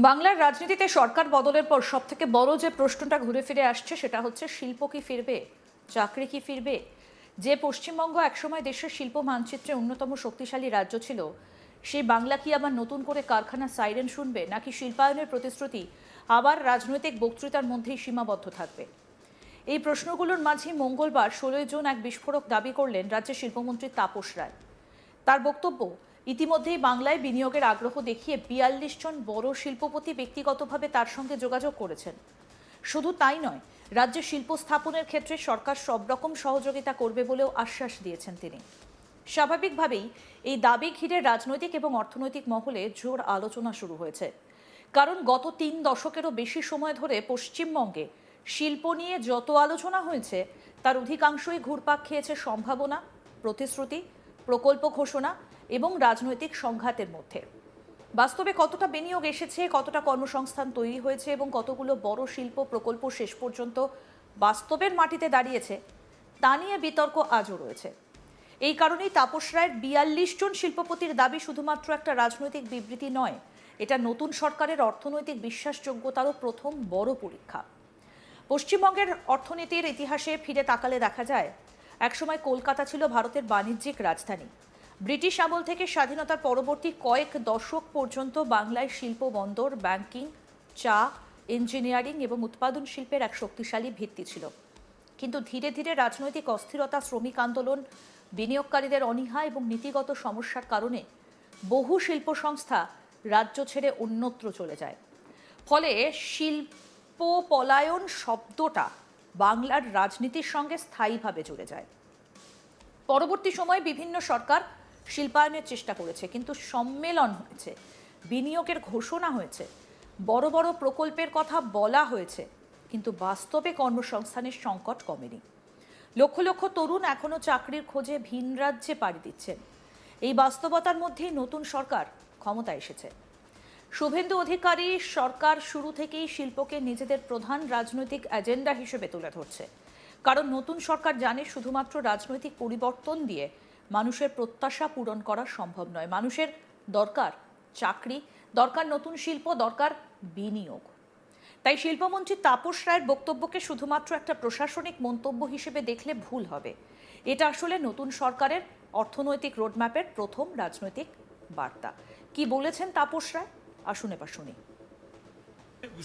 বাংলার রাজনীতিতে সরকার বদলের পর সবথেকে বড় যে প্রশ্নটা ঘুরে ফিরে আসছে সেটা হচ্ছে শিল্প কি ফিরবে, চাকরি কি ফিরবে। যে পশ্চিমবঙ্গ একসময় দেশের শিল্প মানচিত্রে অন্যতম শক্তিশালী রাজ্য ছিল, সেই বাংলা কি আবার নতুন করে কারখানা সাইরেন শুনবে, নাকি শিল্পায়নের প্রতিশ্রুতি আবার রাজনৈতিক বক্তৃতার মধ্যেই সীমাবদ্ধ থাকবে? এই প্রশ্নগুলোর মাঝে মঙ্গলবার 16 জুন এক বিস্ফোরক দাবি করলেন রাজ্যের শিল্পমন্ত্রী তাপস রায়। তার বক্তব্য, ইতিমধ্যেই বাংলায় বিনিয়োগের আগ্রহ দেখিয়ে 42 জন বড় শিল্পপতি ব্যক্তিগতভাবে তার সঙ্গে যোগাযোগ করেছেন। শুধু তাই নয়, রাজ্যে শিল্প স্থাপনের ক্ষেত্রে সরকার সব রকম সহযোগিতা করবে বলেও আশ্বাস দিয়েছেন তিনি। স্বাভাবিকভাবেই এই দাবি ঘিরে রাজনৈতিক এবং অর্থনৈতিক মহলে জোর আলোচনা শুরু হয়েছে। কারণ গত 3 দশকেরও বেশি সময় ধরে পশ্চিমবঙ্গে শিল্প নিয়ে যত আলোচনা হয়েছে তার অধিকাংশই ঘুরপাক খেয়েছে সম্ভাবনা, প্রতিশ্রুতি, প্রকল্প ঘোষণা এবং রাজনৈতিক সংঘাতের মধ্যে। বাস্তবে কতটা বিনিয়োগ এসেছে, কতটা কর্মসংস্থান তৈরি হয়েছে এবং কতগুলো বড় শিল্প প্রকল্প শেষ পর্যন্ত বাস্তবের মাটিতে দাঁড়িয়েছে, তা নিয়ে বিতর্ক আজও রয়েছে। এই কারণেই তাপস রায়ের 42 জন শিল্পপতির দাবি শুধুমাত্র একটা রাজনৈতিক বিবৃতি নয়, এটা নতুন সরকারের অর্থনৈতিক বিশ্বাসযোগ্যতারও প্রথম বড় পরীক্ষা। পশ্চিমবঙ্গের অর্থনীতির ইতিহাসে ফিরে তাকালে দেখা যায়, একসময় কলকাতা ছিল ভারতের বাণিজ্যিক রাজধানী। ব্রিটিশ আমল থেকে স্বাধীনতার পরবর্তী কয়েক দশক পর্যন্ত বাংলায় শিল্প, বন্দর, ব্যাংকিং, চা, ইঞ্জিনিয়ারিং এবং উৎপাদন শিল্পের এক শক্তিশালী ভিত্তি ছিল। কিন্তু ধীরে ধীরে রাজনৈতিক অস্থিরতা, শ্রমিক আন্দোলন, বিনিয়োগকারীদের অনীহা এবং নীতিগত সমস্যার কারণে বহু শিল্প সংস্থা রাজ্য ছেড়ে অন্যত্র চলে যায়। ফলে শিল্প পলায়ন শব্দটা বাংলার রাজনীতির সঙ্গে স্থায়ীভাবে জুড়ে যায়। পরবর্তী সময়ে বিভিন্ন সরকার শিল্পায়নের চেষ্টা করেছে, কিন্তু সম্মেলন হয়েছে, বিনিয়োগের ঘোষণা হয়েছে, বড় বড় প্রকল্পের কথা বলা হয়েছে, কিন্তু বাস্তবে কর্মসংস্থানের সংকট কমেনি। লক্ষ লক্ষ তরুণ এখনো চাকরির খোঁজে ভিন রাজ্যে পাড়ি দিচ্ছেন। এই বাস্তবতার মধ্যেই নতুন সরকার ক্ষমতা এসেছে। শুভেন্দু অধিকারী সরকার শুরু থেকেই শিল্পকে নিজেদের প্রধান রাজনৈতিক এজেন্ডা হিসেবে তুলে ধরছে। কারণ নতুন সরকার জানে, শুধুমাত্র রাজনৈতিক পরিবর্তন দিয়ে মানুষের প্রত্যাশা পূরণ করা সম্ভব নয়। মানুষের দরকার চাকরি, দরকার নতুন শিল্প, দরকার বিনিয়োগ। তাই শিল্পমন্ত্রী তাপস রায়ের বক্তব্যকে শুধুমাত্র একটা প্রশাসনিক মন্তব্য হিসেবে দেখলে ভুল হবে। এটা আসলে নতুন সরকারের অর্থনৈতিক রোডম্যাপের প্রথম রাজনৈতিক বার্তা। কি বলেছেন তাপস রায়, আসুন এবার শুনি।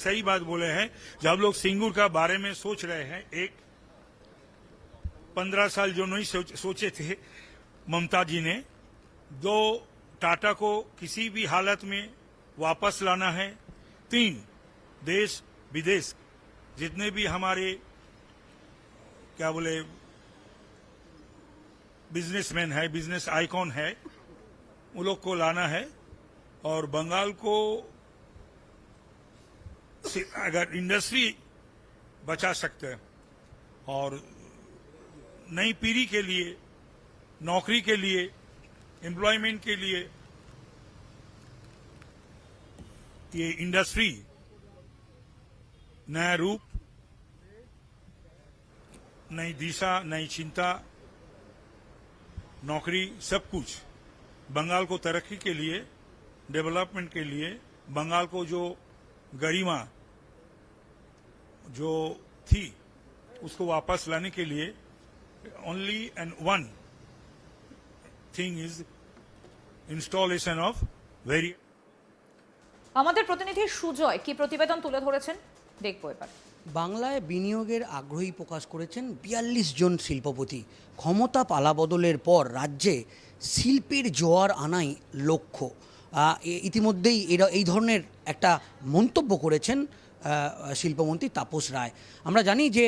सही बात बोले हैं। जब लोग सिंगूर का बारे में सोच रहे हैं, एक 15 साल जो नहीं सोचे थे ममता जी ने, 2 टाटा को किसी भी हालत में वापस लाना है, 3 देश विदेश जितने भी हमारे क्या बोले बिजनेसमैन है, बिजनेस आइकॉन है, उन लोग को लाना है। और बंगाल को अगर इंडस्ट्री बचा सकते हैं और नई पीढ़ी के लिए, नौकरी के लिए, एम्प्लॉयमेंट के लिए ये इंडस्ट्री नया रूप, नई दिशा, नई चिंता, नौकरी, सब कुछ बंगाल को तरक्की के लिए, डेवलपमेंट के लिए, बंगाल को जो गरिमा जो थी उसको वापस लाने के लिए only and one thing is installation of very. আমাদের প্রতিনিধি সুজয় কি প্রতিবেদন তুলে ধরেছেন দেখবো এবার। বাংলায় বিনিয়োগের আগ্রহী প্রকাশ করেছেন 42 জন শিল্পপতি। ক্ষমতা পালাবদলের পর রাজ্যে শিল্পের জোয়ার আনাই লক্ষ্য। ইতিমধ্যেই এরা এই ধরনের একটা মন্তব্য করেছেন শিল্পমন্ত্রী তাপস রায়। আমরা জানি যে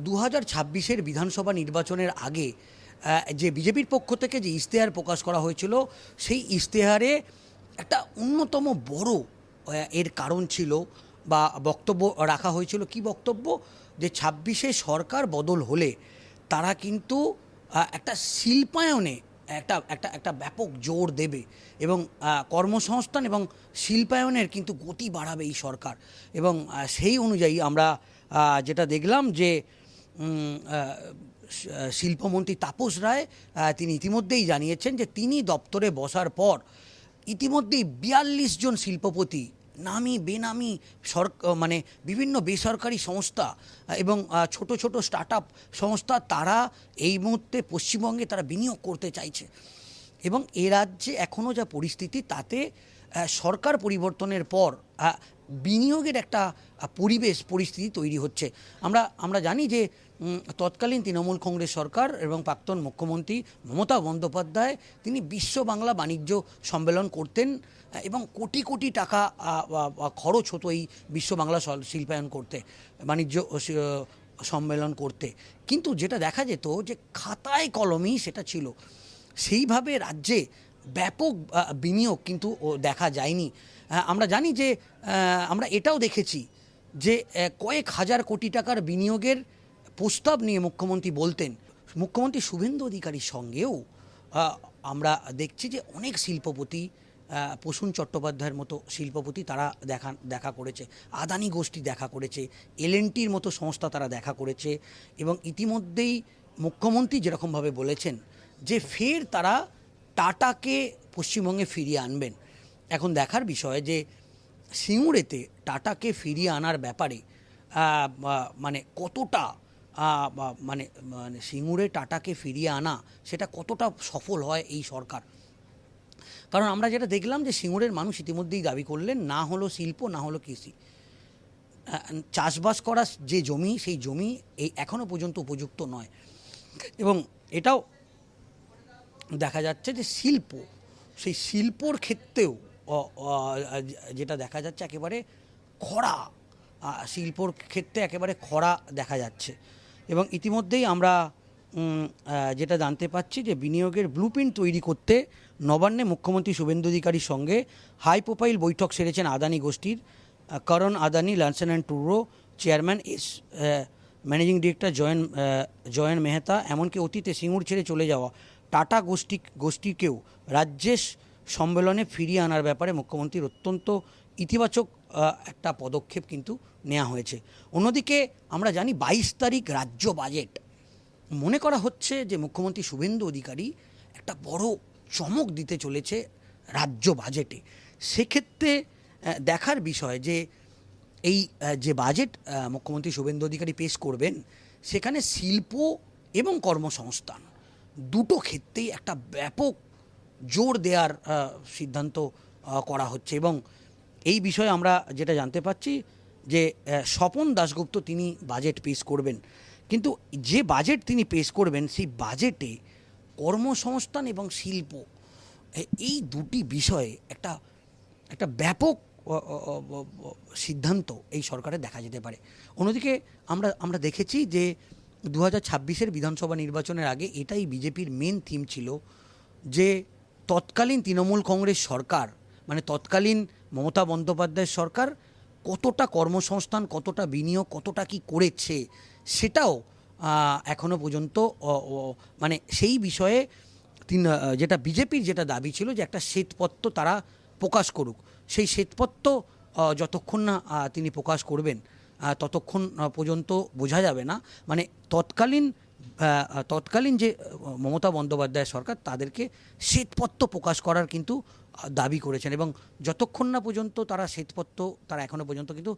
2026-এর বিধানসভা নির্বাচনের আগে যে বিজেপির পক্ষ থেকে যে ইশতেহার প্রকাশ করা হয়েছিল, সেই ইশতেহারে একটা অন্যতম বড় এর কারণ ছিল বা বক্তব্য রাখা হয়েছিল। কি বক্তব্য? যে 26-এ সরকার বদল হলে তারা কিন্তু একটা শিল্পায়নে একটা একটা একটা ব্যাপক জোর দেবে এবং কর্মসংস্থান এবং শিল্পায়নের কিন্তু গতি বাড়াবে এই সরকার। এবং সেই অনুযায়ী আমরা যেটা দেখলাম যে শিল্পমন্ত্রী তাপস রায় তিনি ইতিমধ্যেই জানিয়েছেন যে তিনি দপ্তরে বসার পর ইতিমধ্যেই 42 জন শিল্পপতি নামি বেনামি মানে বিভিন্ন বেসরকারি সংস্থা এবং ছোট ছোট স্টার্ট আপ সংস্থা তারা এই মুহূর্তে পশ্চিমবঙ্গে তারা বিনিয়োগ করতে চাইছে। এবং এ রাজ্যে এখনও যা পরিস্থিতি তাতে সরকার পরিবর্তনের পর বিনিয়োগের একটা পরিস্থিতি তৈরি হচ্ছে। আমরা জানি যে তৎকালীন তৃণমূল কংগ্রেস সরকার এবং প্রাক্তন মুখ্যমন্ত্রী মমতা বন্দ্যোপাধ্যায় তিনি বিশ্ব বাংলা বাণিজ্য সম্মেলন করতেন এবং কোটি কোটি টাকা খরচ হতো এই বিশ্ব বাংলা শিল্পায়ন করতে, বাণিজ্য সম্মেলন করতে। কিন্তু যেটা দেখা যেত যে খাতায় কলমেই সেটা ছিল, সেইভাবে রাজ্যে ব্যাপক বিনিয়োগ কিন্তু দেখা যায়নি। আমরা জানি যে আমরা এটাও দেখেছি যে কয়েক হাজার কোটি টাকার বিনিয়োগের প্রস্তাব নিয়ে মুখ্যমন্ত্রী বলতেন। মুখ্যমন্ত্রী শুভেন্দু অধিকারীর সঙ্গেও আমরা দেখছি যে অনেক শিল্পপতি, প্রসূন চট্টোপাধ্যায়ের মতো শিল্পপতি তারা দেখা করেছে, আদানি গোষ্ঠী দেখা করেছে, এলএনটির মতো সংস্থা তারা দেখা করেছে। এবং ইতিমধ্যেই মুখ্যমন্ত্রী যেরকমভাবে বলেছেন যে ফের তারা টাটাকে পশ্চিমবঙ্গে ফিরিয়ে আনবেন। এখন দেখার বিষয় যে সিঙ্গুরেতে টাটাকে ফিরিয়ে আনার ব্যাপারে মানে কতটা মানে সিঙ্গুরে টাটাকে ফিরিয়ে আনা সেটা কতটা সফল হয় এই সরকার। কারণ আমরা যেটা দেখলাম যে সিঙ্গুরের মানুষ ইতিমধ্যেই দাবি করলেন, না হলো শিল্প না হলো কৃষি, চাষবাস করার যে জমি সেই জমি এই এখনও পর্যন্ত উপযুক্ত নয়। এবং এটাও দেখা যাচ্ছে যে সেই শিল্পর ক্ষেত্রেও যেটা দেখা যাচ্ছে একেবারে খরা, শিল্পর ক্ষেত্রে একেবারে খরা দেখা যাচ্ছে। এবং ইতিমধ্যেই আমরা যেটা জানতে পাচ্ছি যে বিনিয়োগের ব্লুপ্রিন্ট তৈরি করতে নবান্নে মুখ্যমন্ত্রী শুভেন্দু অধিকারীর সঙ্গে হাই প্রোফাইল বৈঠক সেরেছেন আদানি গোষ্ঠীর Karan Adani Larsen and Toubro chairman managing director জয়ন মেহতা। এমনকি অতীতে সিঙ্গুর ছেড়ে চলে যাওয়া টাটা গোষ্ঠীকেও রাজ্যের সম্মেলনে ফিরিয়ে আনার ব্যাপারে মুখ্যমন্ত্রীর অত্যন্ত ইতিবাচক একটা পদক্ষেপ কিন্তু নেওয়া হয়েছে। অন্যদিকে আমরা জানি 22 তারিখ রাজ্য বাজেট, মনে করা হচ্ছে যে মুখ্যমন্ত্রী শুভেন্দু অধিকারী একটা বড় চমক দিতে চলেছে রাজ্য বাজেটে। সেক্ষেত্রে দেখার বিষয় যে এই যে বাজেট মুখ্যমন্ত্রী শুভেন্দু অধিকারী পেশ করবেন সেখানে শিল্প এবং কর্মসংস্থান দুটো ক্ষেত্রেই একটা ব্যাপক জোর দেওয়ার সিদ্ধান্ত করা হচ্ছে। এবং এই বিষয়ে আমরা যেটা জানতে পাচ্ছি যে স্বপন দাশগুপ্ত তিনি বাজেট পেশ করবেন, কিন্তু যে বাজেট তিনি পেশ করবেন সেই বাজেটে কর্মসংস্থান এবং শিল্প এই দুটি বিষয়ে একটা ব্যাপক সিদ্ধান্ত এই সরকারের দেখা যেতে পারে। অন্যদিকে আমরা দেখেছি যে 2026-এর বিধানসভা নির্বাচনের আগে এটাই বিজেপির মেন থিম ছিল যে তৎকালীন তৃণমূল কংগ্রেস সরকার, মানে তৎকালীন মমতা বন্দ্যোপাধ্যায়ের সরকার কতটা কর্মসংস্থান, কতটা বিনিয়োগ, কতটা কি করেছে সেটাও এখনও পর্যন্ত মানে সেই বিষয়ে যেটা বিজেপির যেটা দাবি ছিল যে একটা শ্বেতপত্র তারা প্রকাশ করুক, সেই শ্বেতপত্র যতক্ষণ না তিনি প্রকাশ করবেন ততক্ষণ পর্যন্ত বোঝা যাবে না। মানে তৎকালীন যে মমতা বন্দ্যোপাধ্যায় সরকার তাদেরকে শ্বেতপত্র প্রকাশ করার কিন্তু দাবি করেছেন। এবং যতক্ষণ না পর্যন্ত তারা শ্বেতপত্র, তারা এখনও পর্যন্ত কিন্তু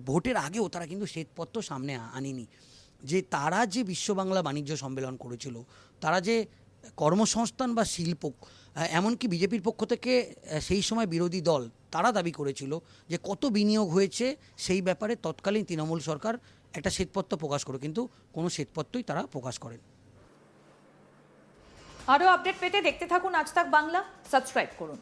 ভোটের আগেও তারা কিন্তু শ্বেতপত্র সামনে আনেনি যে তারা যে বিশ্ব বাংলা বাণিজ্য সম্মেলন করেছিল, তারা যে কর্মসংস্থান বা শিল্প, এমনকি বিজেপির পক্ষ থেকে সেই সময় বিরোধী দল তারা দাবি করেছিল যে কত বিনিয়োগ হয়েছে সেই ব্যাপারে তৎকালীন তৃণমূল সরকার একটা শ্বেতপত্র প্রকাশ করে, কিন্তু কোনো শ্বেতপত্রই তারা প্রকাশ করেন। আরও আপডেট পেতে দেখতে থাকুন আজ তাক বাংলা, সাবস্ক্রাইব করুন।